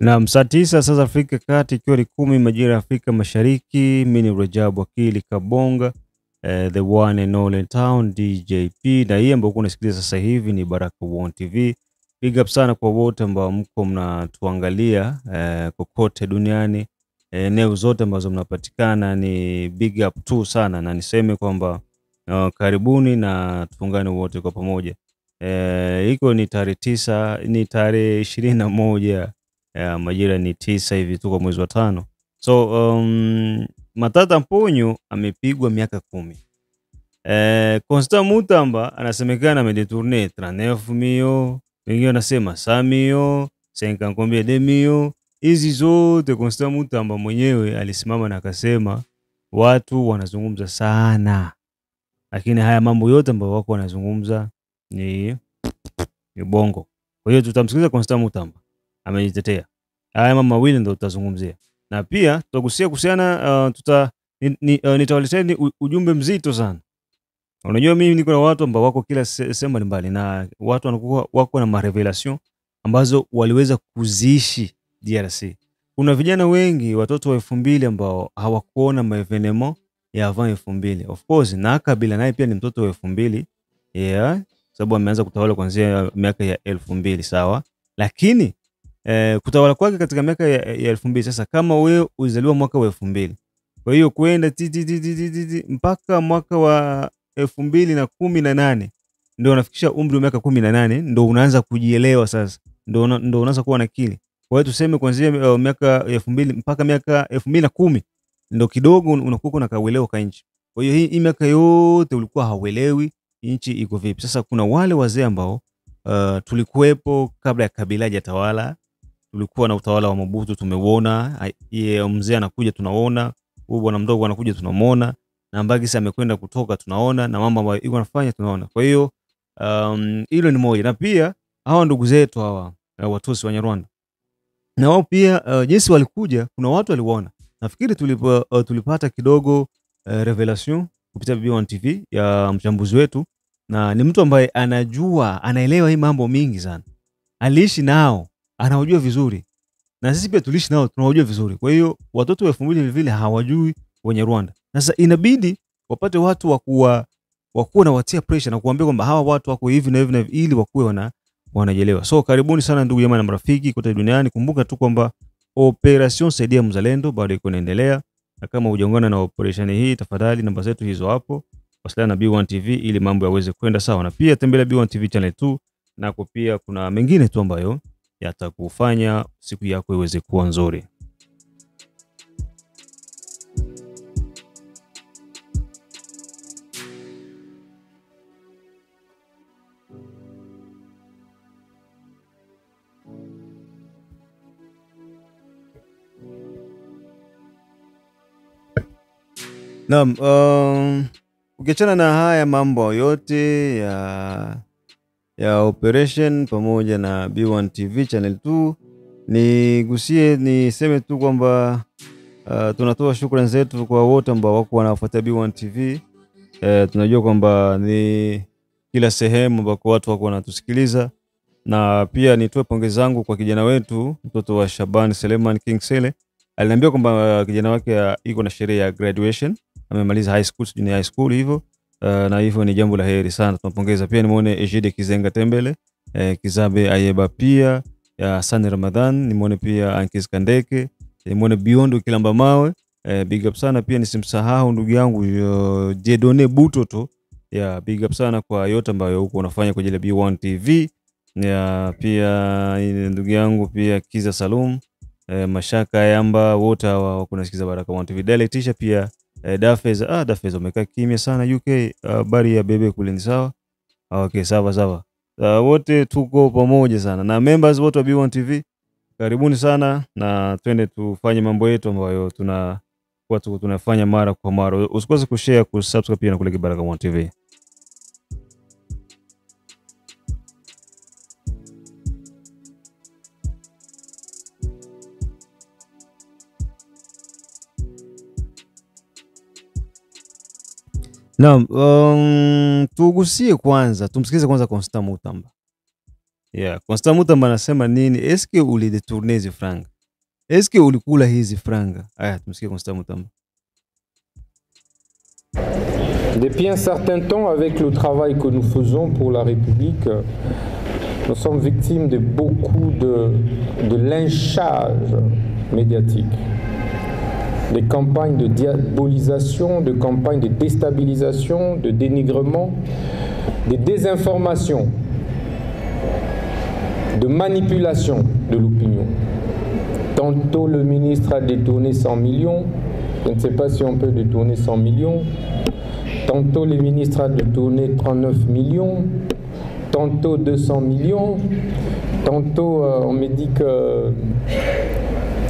Naam, saa 9 saa za Afrika Kati, ikiwa ni 10 majira ya Afrika Mashariki. Mimi ni Rajabu Akili Kabonga, the one and only town DJP, na hii ambayo unasikiliza sasa hivi ni Baraka One TV. Big up sana kwa wote ambao mko mnatuangalia kokote duniani, eneo zote ambazo mnapatikana, ni big up tu sana, na niseme kwamba karibuni na tuungane wote kwa pamoja. Iko ni tarehe 9, ni tarehe 21, majira ni 9 hivi, tuko mwezi wa 5. So Matata Mponyo amepigwa miaka 10. Constant Mutamba anasemekana amedetourne 39 mio, wengine wanasema 100 mio, 50 mio. Hizi zote Constant Mutamba mwenyewe alisimama na akasema watu wanazungumza sana, lakini haya mambo yote ambayo wako wanazungumza ni bongo. Kwa hiyo tutamsikiliza Constant Mutamba amejitetea. Haya mambo mawili ndio tutazungumzia, na pia tutagusia kuhusiana nitawaletea ujumbe mzito sana. Unajua mimi niko na watu ambao wako kila sehemu mbalimbali, na watu wanakuwa wako na revelation ambazo waliweza kuziishi DRC. Kuna vijana wengi, watoto wa 2000 ambao hawakuona maevenemo ya avant 2000. Of course na Kabila naye pia ni mtoto wa 2000, sababu ameanza kutawala kuanzia miaka ya 2000, sawa. Lakini kutawala kwake katika miaka ya 2000, sasa kama wewe uzaliwa mwaka wa 2000, kwa hiyo kwenda mpaka mwaka wa 2018 ndio unafikisha umri wa miaka 18, ndio unaanza kujielewa sasa, ndio unaanza kuwa na akili. Kwa hiyo tuseme kuanzia miaka ya 2000 mpaka miaka 2010 ndio kidogo unakuwa na kauelewa ka nchi. Kwa hiyo hii miaka yote ulikuwa hauelewi nchi iko vipi. Sasa kuna wale wazee ambao tulikuwepo kabla ya Kabila hajatawala. Tulikuwa na utawala wa Mobutu, tumeuona. Yeye mzee anakuja tunaona, huyu bwana mdogo anakuja tunamuona, na Mbagisa amekwenda kutoka tunaona, na mambo ambayo iko anafanya tunaona. Kwa hiyo hilo ni moja. Na pia hawa ndugu zetu hawa Watusi wa Nyarwanda, na wao pia jinsi walikuja, kuna watu waliona. Nafikiri tulipata kidogo revelation kupitia B1 TV ya mchambuzi wetu, na ni mtu ambaye anajua, anaelewa hii mambo mingi sana. Aliishi nao, anawajua vizuri, na sisi pia tuliishi nao, tunawajua vizuri. Kwa hiyo watoto wa 2000 vile hawajui wenye Rwanda. Sasa inabidi wapate watu wakuwa na watia pressure na kuambia kwamba hawa watu wako hivi na hivi na hivi, ili wakuwe wanajielewa. So karibuni sana ndugu jamaa na marafiki kote duniani. Kumbuka tu kwamba Operation Saidia Mzalendo bado iko inaendelea, na kama hujaungana na operation hii, tafadhali namba zetu hizo hapo, wasiliana na B1 TV ili mambo yaweze kwenda sawa. Na pia tembelea B1 TV channel 2, na pia kuna mengine tu ambayo yatakufanya siku yako iweze kuwa nzuri. Naam, ukiachana na haya mambo yote ya operation pamoja na B1 TV channel 2, niseme tu kwamba tunatoa shukrani zetu kwa wote ambao wako wanafuatia B1 TV. Tunajua kwamba ni kila sehemu ambako watu wako wanatusikiliza, na pia nitoe pongezi zangu kwa kijana wetu, mtoto wa Shaban Seleman King Sele. Aliniambia kwamba kijana wake iko na sherehe ya graduation, amemaliza high school, junior high school hivyo, na hivyo ni jambo la heri sana, tunampongeza. Pia nimuone Ejide Kizenga Tembele, Kizabe Ayeba, pia ya Sani Ramadan, nimuone pia Ankis Kandeke, nimuone Biondo Kilamba Mawe, big up sana. Pia nisimsahau ndugu yangu Jedone Butoto, big up sana kwa yote ambayo huko unafanya kwa ajili ya B1 TV. Pia ndugu yangu pia Kiza Salum, Mashaka Yamba, wote hawa wako nasikiza Baraka One TV. Deletisha pia Dafeza umekaa kimya sana UK, bari ya bebe kule ni sawa. Okay, sawa. Wote tuko pamoja sana, na members wote wa B1 TV karibuni sana, na twende tufanye mambo yetu ambayo tunafanya mara kwa mara. Usikose kushare, kusubscribe pia na kule Baraka One TV. Naam, tugusie kwanza, tumsikize kwanza Constant Mutamba. Constant Mutamba anasema nini? Eske ulidetourner hizo franga? Est-ce que ulikula hizi franga? Aya, tumsikie Constant Mutamba. Depuis un certain temps, avec le travail que nous faisons pour la République, nous sommes victimes de beaucoup de lynchage médiatique, des campagnes de diabolisation, de campagnes de déstabilisation, de dénigrement, de désinformation, de manipulation de l'opinion. Tantôt le ministre a détourné 100 millions, je ne sais pas si on peut détourner 100 millions. Tantôt le ministre a détourné 39 millions, tantôt 200 millions, tantôt on me dit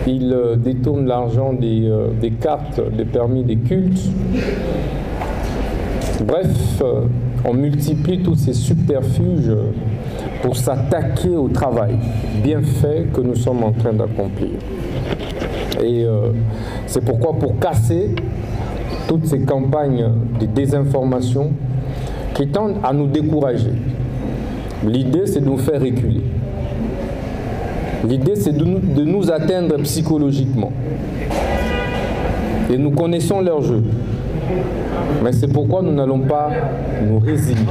qu'il détourne l'argent des cartes, des permis des cultes. Bref, on multiplie tous ces subterfuges pour s'attaquer au travail bien fait que nous sommes en train d'accomplir. Et c'est pourquoi, pour casser toutes ces campagnes de désinformation qui tendent à nous décourager, l'idée c'est de nous faire reculer. L'idée c'est de nous atteindre psychologiquement. Et nous connaissons leur jeu. Mais c'est pourquoi nous n'allons pas nous résigner.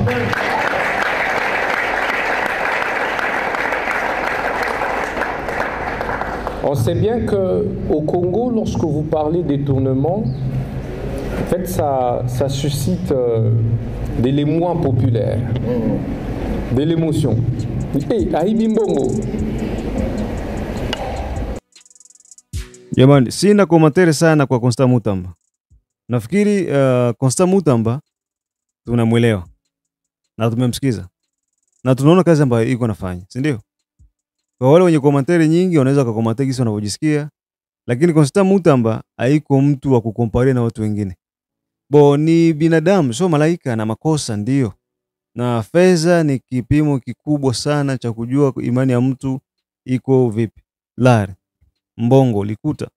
On sait bien qu'au Congo, lorsque vous parlez détournement, en fait, ça suscite de l'émoi populaire, de l'émotion. Hey, Ahibimbongo. Jamani, sina komantere sana kwa Constant Mutamba. Nafikiri Constant Mutamba tunamwelewa na tumemsikiza na tunaona kazi ambayo iko nafanya, si ndio? Kwa wale wenye komantere nyingi wanaweza kukomentia kisi wanavyojisikia, lakini Constant Mutamba haiko mtu wa kukompare na watu wengine. Ni binadamu, sio malaika, na makosa ndio. Na fedha ni kipimo kikubwa sana cha kujua imani ya mtu iko vipi. Lari, mbongo, likuta.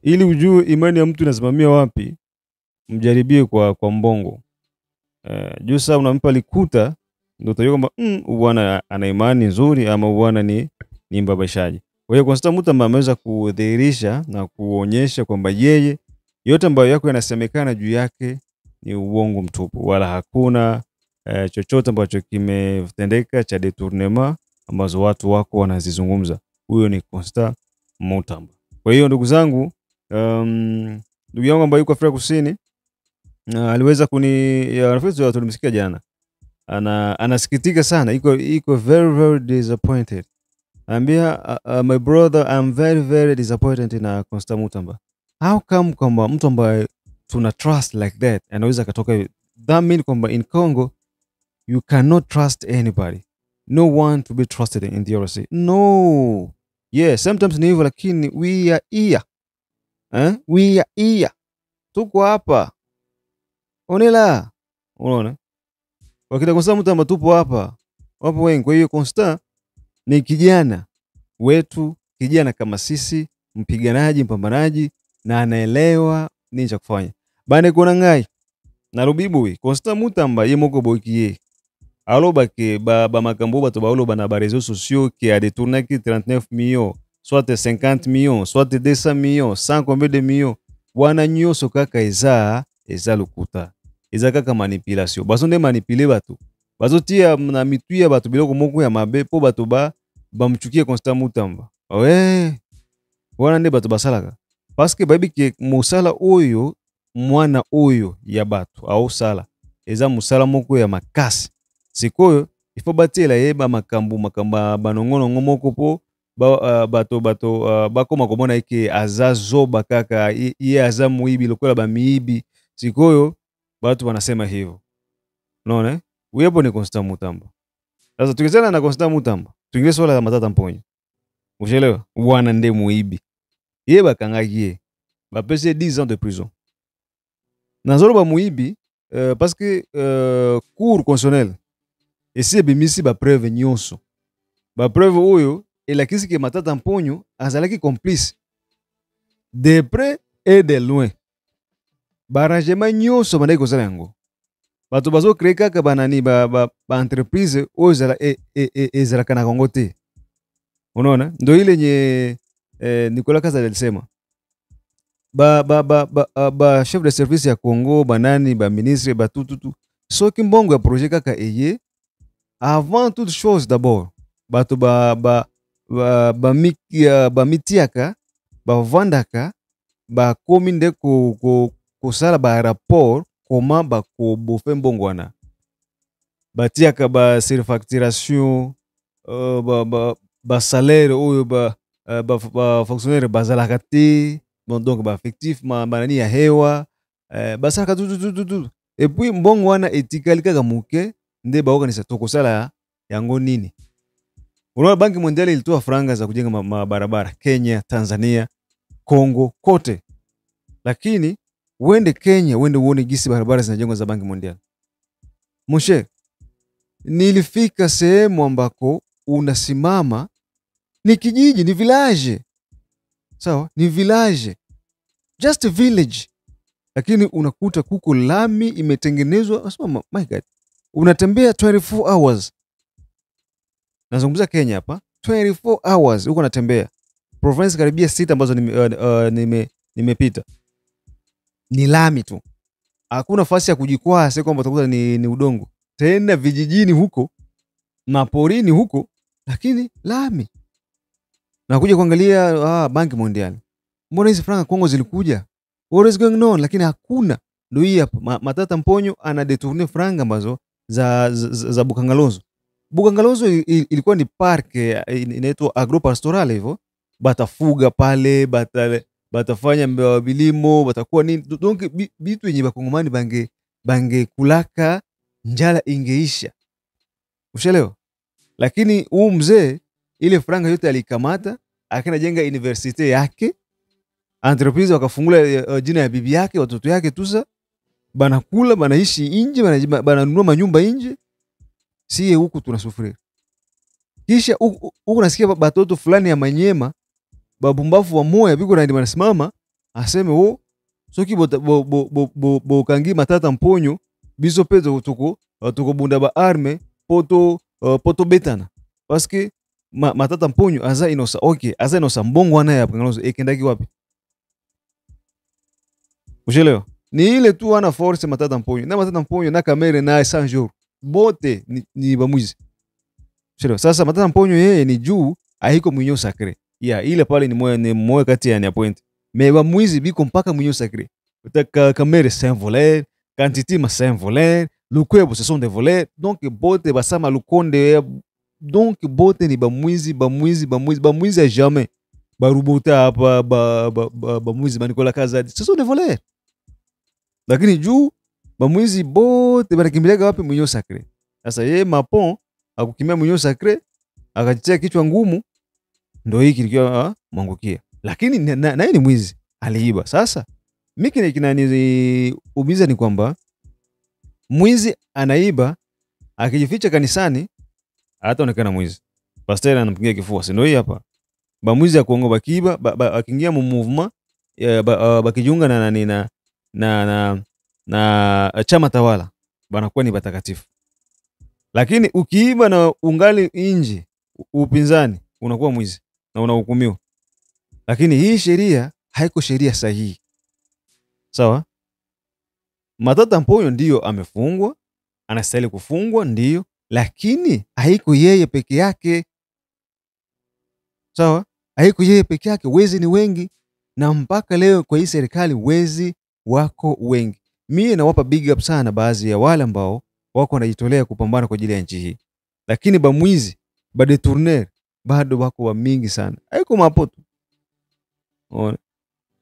Ili ujue imani ya mtu inasimamia wapi, mjaribie kwa mbongo. Juu sasa unampa likuta, ndio utajua kwamba bwana ana imani nzuri ama bwana ni mbabashaji. Kwa hiyo Constant Mutamba ameweza kudhihirisha na kuonyesha kwamba yeye yote ambayo yako yanasemekana juu yake ni uongo mtupu, wala hakuna chochote ambacho kimetendeka cha detournement ambazo watu wako wanazizungumza. Huyo ni Constant Mutamba. Kwa hiyo ndugu zangu, ndugu yangu ambaye yuko Afrika Kusini aliweza rafiki tulimsikia jana. Anasikitika sana, iko very disappointed. Ambia my brother, I'm very disappointed in Constant Mutamba. How come kwamba mtu ambaye tuna trust like that anaweza katoka? That mean kwamba in Congo you cannot trust anybody. No one to be trusted in DRC. No. Yeah, sometimes ni hivyo, lakini we are here. We are here. Tuko hapa. Onela. Unaona? Wakati Constant Mutamba tupo hapa. Wapo wengi. Kwa hiyo Constant ni kijana wetu, kijana kama sisi, mpiganaji, mpambanaji, na anaelewa nini cha kufanya. Bane kona ngai na rubibu Constant Mutamba ye moko bokiye. Aloba ke ba makambo bato ba oloba na ba réseaux sociaux qui a détourné 39 millions, soit 50 millions, soit 200 millions, 100 combien de millions. Wana nyoso kaka eza lukuta. Eza kaka manipulation. Baso nde manipuler bato. Bazo tia na mituya bato biloko moko ya mabe po bato bamchukie Constant Mutamba. Wana nde bato basalaka. Parce que babi ke musala oyo mwana oyo ya bato au sala eza musala moko ya makasi. Sikoyo ifo batela yeba makambo banongono moko po bato bakoma komona eke azazo bakaka ye aza muibi lokola ba miibi. Sikoyo bato wanasema hivyo. Unaona? Uyepo ni Constant Mutamba. Sasa tukizana na Constant Mutamba, tuingie swala la Matata Mponyo. Ushelewa? Bwana nde muibi. Ye bakangakie. Bapese 10 ans de prison. Nazolo ba muibi parce que cour constitutionnelle esi bimisi ba preuve nyonso. Ba preuve oyo elakisi ke Matata Mponyo azalaki complice de près et de loin. Ba arrangement nyonso bandaki kozala yango. bato bazo créer kaka banani ba entreprise oyo ezalaka na Kongo te. Unaona, ndo ile nye Nicolas Kaza alisema ba chef de service ya Congo, banani ba ministre ba tututu soki mbongo ya projet kaka eye, avant toute chose d'abord bato mitiaka bavandaka bakomi nde kosala ba rapport koma bakobofe mbongo wana, batiaka ba surfacturation ba salaire oyo ba fonctionnaire bazalaka te, donc ba effectif manani ya hewa basalaka tutututu, et puis mbongo wana etikali kaka muke nde baokanisa tokosala yango nini. Unaona, Banki Mondiale ilitoa franga za kujenga mabarabara Kenya, Tanzania, Kongo, kote. Lakini uende Kenya, uende uone gisi barabara zinajengwa za Banki Mondiale. Moshe, nilifika sehemu ambako unasimama ni kijiji, ni village. Sawa, ni village. Just a village. Lakini unakuta kuko lami imetengenezwa, asema my God. Unatembea 24 hours. Nazungumza Kenya hapa, 24 hours uko natembea. Province karibia 6 ambazo nimepita. Ni lami tu. Hakuna nafasi ya kujikwaa, sio kwamba utakuta ni udongo. Tena vijijini huko, maporini huko, lakini lami. Na kuja kuangalia Banki Mondiale. Mbona hizi franga Kongo zilikuja? What is going on? Lakini hakuna. Ndio hii hapa. Matata Mponyo ana detourner franga ambazo za Bukangalozo. Bukangalozo ilikuwa ni park inaitwa agropastoral hivyo. Batafuga pale, batafanya bilimo, batakuwa nini. Donc bitu yenye bakongomani bange kulaka, njala ingeisha. Ushelewa? Lakini huu mzee ile franga yote alikamata, akina jenga university yake, entreprise wakafungula jina ya bibi yake, watoto yake tusa, banakula, banaishi nje, bananunua manyumba nje. Siye huku tunasufuri. Kisha huku nasikia batoto fulani ya Manyema, babumbafu wa moya biko na ndi manasimama, aseme soki bo kangi Matata Mponyo, biso peto tuko bunda ba arme, poto betana. Paske Matata Mponyo aza inosa, okay, aza inosa mbongo wana ya Bukangalozo, ekendaki wapi? Ushelewa? Ni ile tu wana force Matata Mponyo. Na Matata Mponyo na kamere na sanjour. Bote ni bamwizi. Ushelewa? Sasa Matata Mponyo yeye ni juu, ahiko mwinyo sakre. Ya, ile pale ni moya kati ya point. Me bamwizi biko mpaka mwinyo sakre. Utaka kamere c'est voleur, Kantitima c'est voleur, Lukwebo ce sont des voleurs. Donc bote basama Lukonde, donc bote ni bamwizi à jamais. Barubota hapa bamwizi Nicolas Kaza, ce sont des voleurs. Lakini juu bamwizi bote banakimbilia wapi? Mwinyo sakre. Sasa yeye Mapon akukimia mwinyo sakre, akajitia kichwa ngumu, ndo hiki kilikuwa mwangukia. Lakini na yeye ni mwizi, aliiba. Sasa mimi kinaniumiza ni kwamba mwizi anaiba, akijificha kanisani hata onekana mwizi. Pastor anampigia kifua, si ndio hii hapa. Bamwizi ya Kongo bakiiba, akiingia mu movement bakijiunga na chama tawala, banakuwa ni batakatifu. Lakini ukiiba na ungali nje upinzani, unakuwa mwizi na unahukumiwa. Lakini hii sheria haiko sheria sahihi. Sawa? Matata Mponyo ndio amefungwa, anastahili kufungwa ndio, lakini haiko yeye peke yake. Sawa? Haiko yeye peke yake, wezi ni wengi, na mpaka leo kwa hii serikali wezi wako wengi. Mimi nawapa big up sana baadhi ya wale ambao wako wanajitolea kupambana kwa ajili ya nchi hii. Lakini bamwizi, badetourner bado wako wa mingi sana. Haiko mapoto.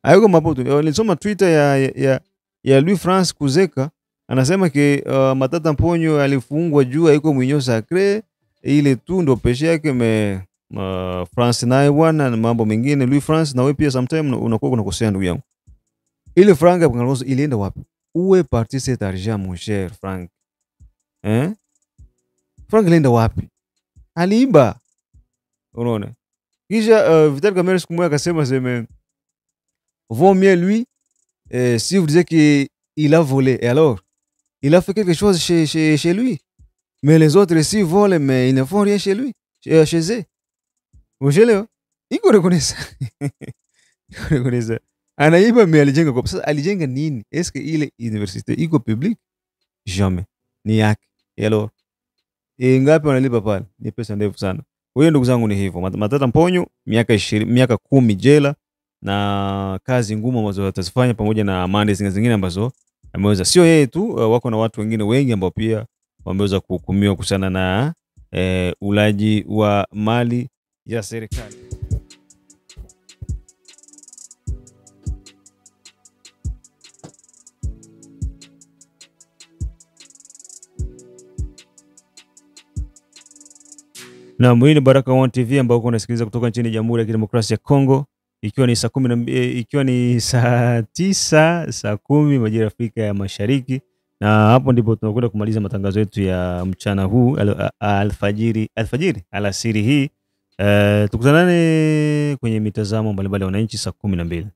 Haiko mapoto. Nilisoma Twitter ya Louis France Kuzeka, anasema ke Matata Mponyo alifungwa juu haiko mwinyo sakre, ile tu ndo peshe yake. France naye bwana na mambo mengine. Louis France na wewe pia sometime unakuwa unakosea ndugu yangu. Ile franga ya Bukangalozo ilienda wapi? Uwe parti cet argent mon cher Frank. Frank ilienda wapi? Aliiba. Unaona? Kisha Vital Kamerhe siku moja akasema vaut mieux lui si vous disiez qu'il a volé. Et alors Il a fait quelque chose chez lui. Mais les autres ici volent, mais ils ne font rien chez lui, chez eux. Unaelewa? Iko reconnaître. Iko reconnaître. Anaiba mais alijenga kwa sasa alijenga nini? Est-ce que ile université iko public? Jamais. Ni yake. Alors, ngapi wanalipa pale? Ni pesa ndefu sana. Kwa hiyo ndugu zangu ni hivyo. Matata Mponyo miaka 10 jela na kazi ngumu ambazo watazifanya pamoja na amande zingine ambazo ameweza. Sio yeye tu, wako na watu wengine wengi ambao pia wameweza kuhukumiwa kuhusiana na ulaji wa mali ya serikali. Na hii ni Baraka One TV ambao unasikiliza kutoka nchini Jamhuri ya Kidemokrasia ya Kongo, ikiwa ni saa 9 saa 10 majira Afrika ya Mashariki, na hapo ndipo tunakwenda kumaliza matangazo yetu ya mchana huu alasiri hii. Tukutanane kwenye mitazamo mbalimbali ya wananchi saa 12.